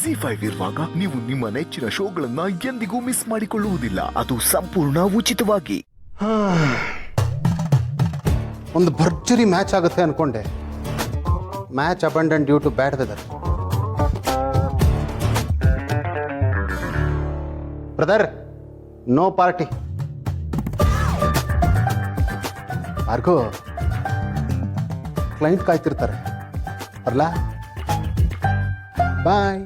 ಜಿ5 ಇರುವಾಗ ನೀವು ನಿಮ್ಮ ನೆಚ್ಚಿನ ಶೋಗಳನ್ನ ಎಂದಿಗೂ ಮಿಸ್ ಮಾಡಿಕೊಳ್ಳುವುದಿಲ್ಲ. ಅದು ಸಂಪೂರ್ಣ ಉಚಿತವಾಗಿ. ಒಂದು ಭರ್ಜರಿ ಮ್ಯಾಚ್ ಆಗುತ್ತೆ ಅನ್ಕೊಂಡೆ. Match abandon due to bad weather. Brother, no party. ಯಾರಿಗೂ ಕ್ಲೈಂಟ್ ಕಾಯ್ತಿರ್ತಾರೆ. ಬರ್ಲಾ? ಬಾಯ್.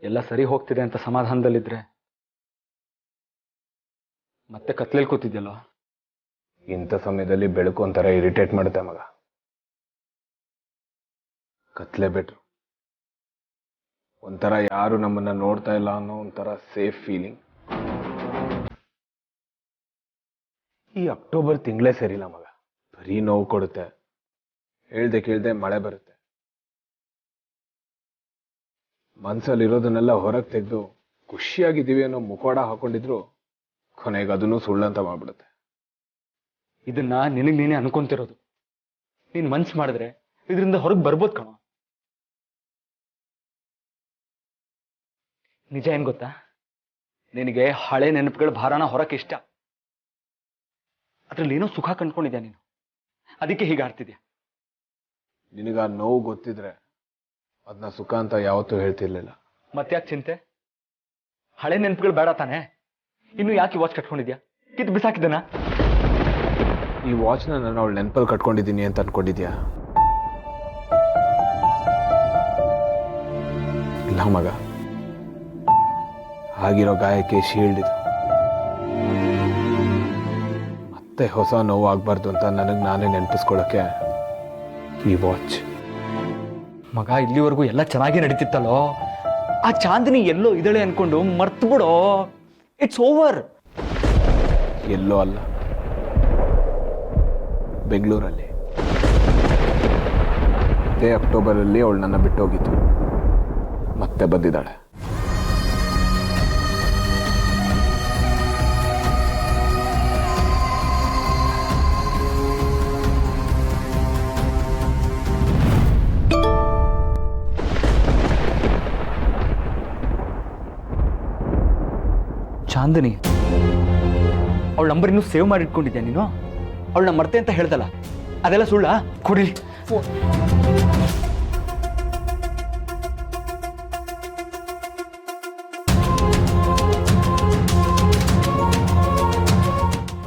ಎಲ್ಲ ಸರಿ ಹೋಗ್ತಿದೆ ಅಂತ ಸಮಾಧಾನದಲ್ಲಿದ್ರೆ ಮತ್ತೆ ಕತ್ಲೇಲಿ ಕೂತಿದ್ಯಲ್ಲ. ಇಂಥ ಸಮಯದಲ್ಲಿ ಬೆಳಕು ಒಂಥರ ಇರಿಟೇಟ್ ಮಾಡುತ್ತೆ ಮಗ. ಕತ್ಲೆ ಬೆಟ್ರು. ಒಂಥರ ಯಾರು ನಮ್ಮನ್ನ ನೋಡ್ತಾ ಇಲ್ಲ ಅನ್ನೋ ಒಂಥರ ಸೇಫ್ ಫೀಲಿಂಗ್. ಈ ಅಕ್ಟೋಬರ್ ತಿಂಗಳೇ ಸರಿಲ್ಲ ಮಗ. ಬರೀ ನೋವು ಕೊಡುತ್ತೆ. ಹೇಳ್ದೆ ಕೇಳ್ದೆ ಮಳೆ ಬರುತ್ತೆ. ಮನ್ಸಲ್ಲಿರೋದನ್ನೆಲ್ಲ ಹೊರಗೆ ತೆಗೆದು ಖುಷಿಯಾಗಿದ್ದೀವಿ ಅನ್ನೋ ಮುಖವಾಡ ಹಾಕೊಂಡಿದ್ರು ಕೊನೆಗೆ ಅದನ್ನು ಸುಳ್ಳಂತ ಮಾಡ್ಬಿಡುತ್ತೆ. ಇದನ್ನ ನಿನಗೆ ನೀನೇ ಅನ್ಕೊಂತಿರೋದು. ನೀನ್ ಮನ್ಸು ಮಾಡಿದ್ರೆ ಇದರಿಂದ ಹೊರಗೆ ಬರ್ಬೋದು ಕಣ. ನಿಜ ಏನ್ ಗೊತ್ತಾ, ನಿನಗೆ ಹಳೆ ನೆನಪುಗಳ ಭಾರನ ಹೊರಕ್ಕೆ ಇಷ್ಟ. ಅದ್ರಲ್ಲಿ ಏನೋ ಸುಖ ಕಂಡ್ಕೊಂಡಿದ್ಯಾ ನೀನು, ಅದಕ್ಕೆ ಹೀಗೆ ಆಡ್ತಿದ್ಯಾ. ನಿನಗ ನೋವು ಗೊತ್ತಿದ್ರೆ ಅದನ್ನ ಸುಖ ಅಂತ ಯಾವತ್ತೂ ಹೇಳ್ತಿರ್ಲಿಲ್ಲ. ಮತ್ತ್ಯಾಕೆ ಚಿಂತೆ? ಹಳೆ ನೆನಪುಗಳು ಬೇಡ ತಾನೆ? ಇನ್ನು ಯಾಕೆ ವಾಚ್ ಕಟ್ಕೊಂಡಿದ್ಯಾ? ಕಿತ್ತು ಬಿಸಾಕಿದನ? ಈ ವಾಚ್ನ ನಾನು ಅವಳು ನೆನಪಲ್ಲಿ ಕಟ್ಕೊಂಡಿದ್ದೀನಿ ಅಂತ ಅನ್ಕೊಂಡಿದ್ಯಾ? ಇಲ್ಲ ಮಗ, ಆಗಿರೋ ಗಾಯಕ್ಕೆ ಶೀಲ್ಡ್ ಇದು. ಮತ್ತೆ ಹೊಸ ನೋವು ಆಗ್ಬಾರ್ದು ಅಂತ ನನಗೆ ನಾನೇ ನೆನಪಿಸ್ಕೊಳ್ಳೋಕೆ ಈ ವಾಚ್. ಮಗ, ಇಲ್ಲಿವರೆಗೂ ಎಲ್ಲ ಚೆನ್ನಾಗಿ ನಡೀತಿತ್ತಲ್ಲೋ. ಆ ಚಾಂದಿನಿ ಎಲ್ಲೋ ಇದಳೆ ಅನ್ಕೊಂಡು ಮರ್ತು ಬಿಡೋ. It's over. ಎಲ್ಲೋ ಅಲ್ಲ, ಬೆಂಗಳೂರಲ್ಲಿ. ಇದೇ ಅಕ್ಟೋಬರಲ್ಲಿ ಅವಳು ನನ್ನ ಬಿಟ್ಟು ಹೋಗಿತ್ತು. ಮತ್ತೆ ಬಂದಿದ್ದಾಳೆ. ಚಾಂದಿನಿ, ಅವಳ ನಂಬರ್ ಇನ್ನೂ ಸೇವ್ ಮಾಡಿ ಇಟ್ಕೊಂಡಿದ್ಯಾ ನೀನು? ಅವಳನ್ನ ಮರ್ತೆ ಅಂತ ಹೇಳ್ದಲ್ಲ, ಅದೆಲ್ಲ ಸುಳ್ಳ? ಕೊಡಿಲಿ ಫೋನ್.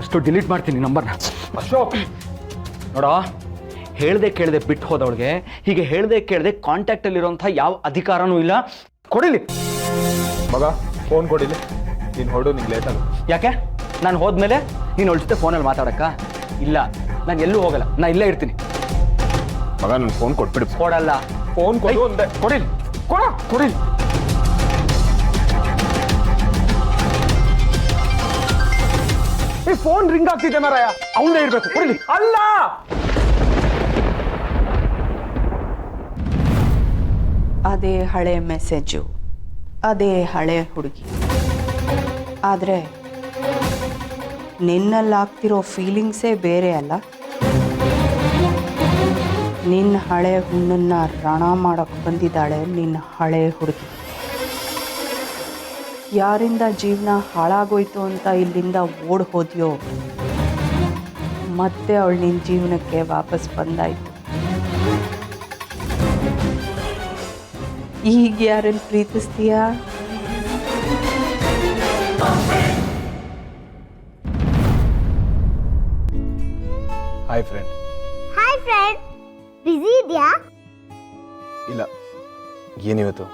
ಅಷ್ಟು ಡಿಲೀಟ್ ಮಾಡ್ತೀನಿ ನಂಬರ್ನ. ಅಶೋಕ್ ನೋಡ, ಹೇಳ್ದೆ ಕೇಳದೆ ಬಿಟ್ಟು ಹೋದವಳಿಗೆ ಹೀಗೆ ಹೇಳ್ದೆ ಕೇಳದೆ ಕಾಂಟ್ಯಾಕ್ಟ್ ಅಲ್ಲಿರುವಂಥ ಯಾವ ಅಧಿಕಾರನೂ ಇಲ್ಲ. ಕೊಡಿಲಿ ಮಗ, ಫೋನ್ ಕೊಡಿಲಿ. ನೀನು ಹೊರಡು, ನಿಂಗೆ ಲೇಟ್ ಆಗುತ್ತೆ. ಯಾಕೆ? ನಾನು ಹೋದ್ಮೇಲೆ ನೀನು ಅವಳ ಜೊತೆ ಫೋನಲ್ಲಿ ಮಾತಾಡಕ್ಕ? ಇಲ್ಲ, ನಾನು ಎಲ್ಲೂ ಹೋಗಲ್ಲ, ನಾನು ಇಲ್ಲೇ ಇರ್ತೀನಿ. ಮಗ, ನನ್ನ ಫೋನ್ ಕೊಟ್ಬಿಡು. ಕೊಡಲ್ಲ. ಫೋನ್ ಕೊಡು ಅಂದೆ. ಕೊಡಿಲಿ, ಕೊಡಿಲಿ. ಈ ಫೋನ್ ರಿಂಗ್ ಆಗ್ತಿದೆ ಮಾರಾಯ, ಅವಳೇ ಇರ್ಬೇಕು. ಕೊಡಿಲಿ. ಅಲ್ಲ, ಅದೇ ಹಳೆ ಮೆಸೇಜು, ಅದೇ ಹಳೆ ಹುಡುಗಿ. ಆದರೆ ನಿನ್ನಲ್ಲಾಗ್ತಿರೋ ಫೀಲಿಂಗ್ಸೇ ಬೇರೆ ಅಲ್ಲ. ನಿನ್ನ ಹಳೆ ಹುಣ್ಣನ್ನ ರಣ ಮಾಡೋಕ್ಕೆ ಬಂದಿದ್ದಾಳೆ ನಿನ್ನ ಹಳೆ ಹುಡುಗಿ. ಯಾರಿಂದ ಜೀವನ ಹಾಳಾಗೋಯ್ತು ಅಂತ ಇಲ್ಲಿಂದ ಓಡ್ ಹೋದ್ಯೋ, ಮತ್ತೆ ಅವಳು ನಿನ್ನ ಜೀವನಕ್ಕೆ ವಾಪಸ್ ಬಂದಾಯ್ತು. ಈಗ ಯಾರನ್ನು ಪ್ರೀತಿಸ್ತೀಯಾ? Hi friend. Hi friend, busy ಇದೆಯಾ? ಇಲ್ಲ, ಏನಿವತ್ತು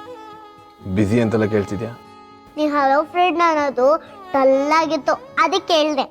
ಬ್ಯುಸಿ ಅಂತೆಲ್ಲ ಕೇಳ್ತಿದ್ಯಾ? ನೀ ಹಲೋ ಫ್ರೆಂಡ್ ಅನ್ನೋದು ಡಲ್ಲಾಗಿತ್ತು, ಅದಕ್ಕೆ ಕೇಳಿದೆ.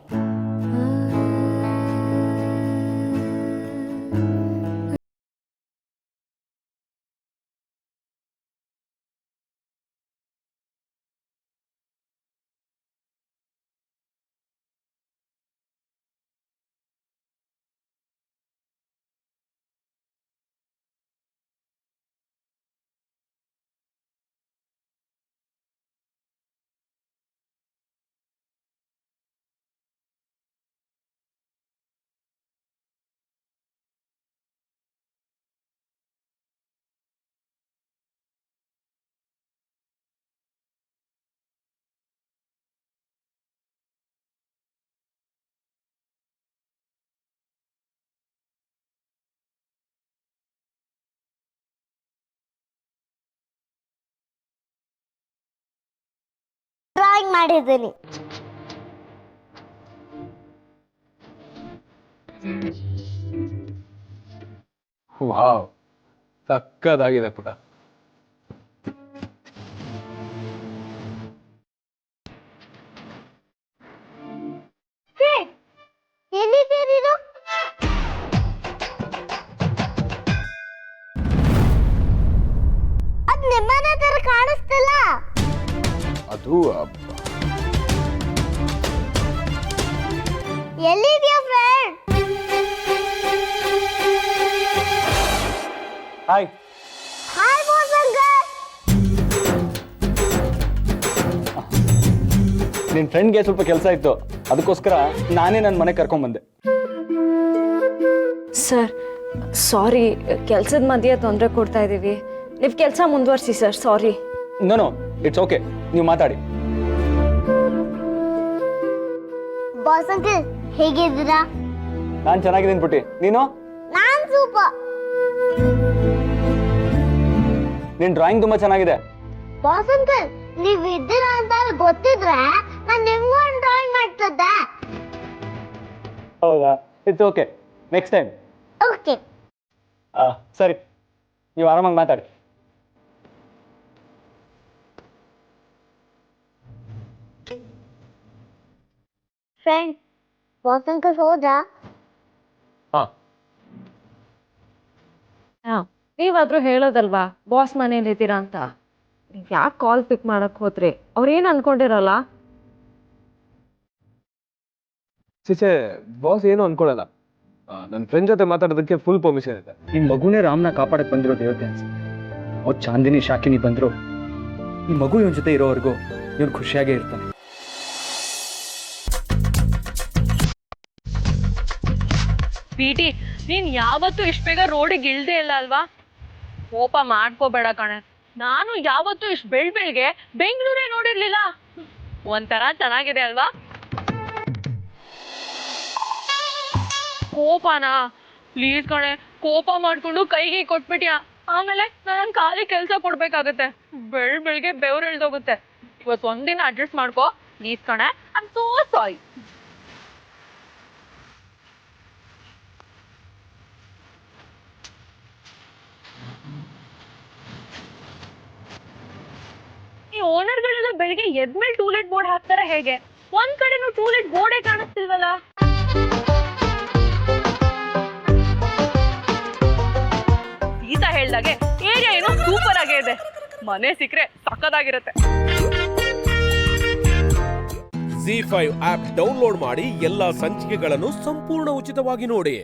ಡ್ರಾಯಿಂಗ್ ಮಾಡಿದ್ದೀನಿ. ವಾವ್, ಸಕ್ಕದಾಗಿದೆ ಪುಟ. ಎಲ್ಲಿದೆ ನೀನು? ಅದ್ ನಿಮ್ಮನೆ ತರ ಕಾಣಿಸ್ತಿಲ್ಲ. ಅದು ಎಲ್ಲಿದ್ಯಾ friend? Hi. Hi boss uncle. ನಿನ್ನ ಫ್ರೆಂಡ್ಗೆ ಸ್ವಲ್ಪ ಕೆಲಸ ಇತ್ತು, ಅದಕ್ಕೋಸ್ಕರ ನಾನೇ ನನ್ನ ಮನೆ ಕರ್ಕೊಂಡ್ಬಂದೆ. ಸರ್ ಸಾರಿ, ಕೆಲಸದ ಮಧ್ಯೆ ತೊಂದರೆ ಕೊಡ್ತಾ ಇದ್ದೀವಿ. ನೀವು ಕೆಲಸ ಮುಂದುವರಿಸಿ sir. Sorry. No it's okay, ನೀವು ಮಾತಾಡಿ. ಬಾಸ್ ಅಂಕಲ್ ಹೇಗಿದ್ದೀರಾ? ನಾನು ಚೆನ್ನಾಗಿದ್ದೀನಿ ಪುಟ್ಟಿ, ನೀನು? ನಾನ್ ಸೂಪರ್. ನಿನ್ನ ಡ್ರಾಯಿಂಗ್ ತುಂಬಾ ಚೆನ್ನಾಗಿದೆ. ಬಾಸ್ ಅಂಕಲ್ ನೀವ್ ಇದ್ದೀರಾ ಅಂತ ಗೊತ್ತಿದ್ರೆ ನಾನು ನಿಮ್ಗೂ ಒಂದು ಡ್ರಾಯಿಂಗ್ ಮಾಡ್ತಿದ್ದೆ. ಹೌದಾ? It's okay, next time. Okay. ಸರಿ, ನೀವು ಆರಾಮಾಗಿ ಮಾತಾಡಿ. ಫ್ರೆಂಡ್, ಬಾಸ್ ಅಂಕಲ್ ಹೋದ್ರಾ? ನೀವಾದ್ರೂ ಹೇಳೋದಲ್ವಾ ಬಾಸ್ ಮನೇಲಿ ಇದ್ದೀರಾ ಅಂತ. ನೀವು ಯಾಕೆ ಕಾಲ್ ಪಿಕ್ ಮಾಡಕ್ ಹೋದ್ರಿ? ಅವ್ರೇನು ಅನ್ಕೊಂಡಿರಲ್ಲ. ಚಿಚೆ, ಬಾಸ್ ಏನು ಅನ್ಕೊಳ್ಳಲ್ಲ. ನನ್ನ ಫ್ರೆಂಡ್ ಜೊತೆ ಮಾತಾಡೋದಕ್ಕೆ ಫುಲ್ ಪರ್ಮಿಷನ್ ಇದೆ. ಈ ಮಗುನೇ ರಾಮ್ನ ಕಾಪಾಡಕ್ ಬಂದಿರೋ ದೇವತೆ ಅನ್ಸುತ್ತೆ. ಅವ್ರು ಚಾಂದಿನಿ ಶಾಕಿನಿ ಬಂದ್ರು, ಈ ಮಗು ಇವನ್ ಜೊತೆ ಇರೋವರೆಗೂ ಇವನು ಖುಷಿಯಾಗೇ ಇರ್ತಾನೆ. ಪೀಟಿ, ನೀನ್ ಯಾವತ್ತೂ ಇಷ್ಟು ಬೇಗ ರೋಡಿಗೆ ಇಳ್ದೇ ಇಲ್ಲ ಅಲ್ವಾ? ಕೋಪ ಮಾಡ್ಕೋಬೇಡ ಕಣೆ. ನಾನು ಯಾವತ್ತೂ ಇಷ್ಟು ಬೆಳ್ಬೆಳ್ಗೆ ಬೆಂಗಳೂರೇ ನೋಡಿರ್ಲಿಲ್ಲ. ಒಂಥರ ಚೆನ್ನಾಗಿದೆ ಅಲ್ವಾ? ಕೋಪನಾ? ಪ್ಲೀಸ್ ಕಣೆ, ಕೋಪ ಮಾಡ್ಕೊಂಡು ಕೈಗೆ ಕೊಟ್ಬಿಟ್ಯಾ, ಆಮೇಲೆ ನಾನು ಖಾಲಿ ಕೆಲಸ ಕೊಡ್ಬೇಕಾಗತ್ತೆ. ಬೆಳ್ಬೆಳ್ಗೆ ಬೆವ್ರು ಇಳ್ದೋಗುತ್ತೆ. ಇವತ್ತು ಒಂದಿನ ಅಡ್ಜಸ್ಟ್ ಮಾಡ್ಕೋ ಪ್ಲೀಸ್ ಕಣೆ. I am so sorry. ಈ ಓನರ್ಗಳೆಲ್ಲ ಬೆಳಿಗ್ಗೆ ಎದ್ಮೇಲೆ ಟೂಲೆಟ್ ಬೋರ್ಡ್ ಹಾಕ್ತಾರೆ ಹೇಗೆ? ಒಂದ್ ಕಡೆನೂ ಟೂಲೆಟ್ ಬೋರ್ಡೇ ಕಾಣಿಸ್ತಿಲ್ವಲ್ಲ? ಸೀತಾ ಹೇಳ್ದಾಗೆ ಏರಿಯಾ ಏನೋ ಸೂಪರ್ ಆಗೇ ಇದೆ. ಮನೆ ಸಿಕ್ಕರೆ ಸಕ್ಕದಾಗಿರುತ್ತೆ. ZEE5 ಆಪ್ ಡೌನ್ಲೋಡ್ ಮಾಡಿ ಎಲ್ಲಾ ಸಂಚಿಕೆಗಳನ್ನು ಸಂಪೂರ್ಣ ಉಚಿತವಾಗಿ ನೋಡಿ.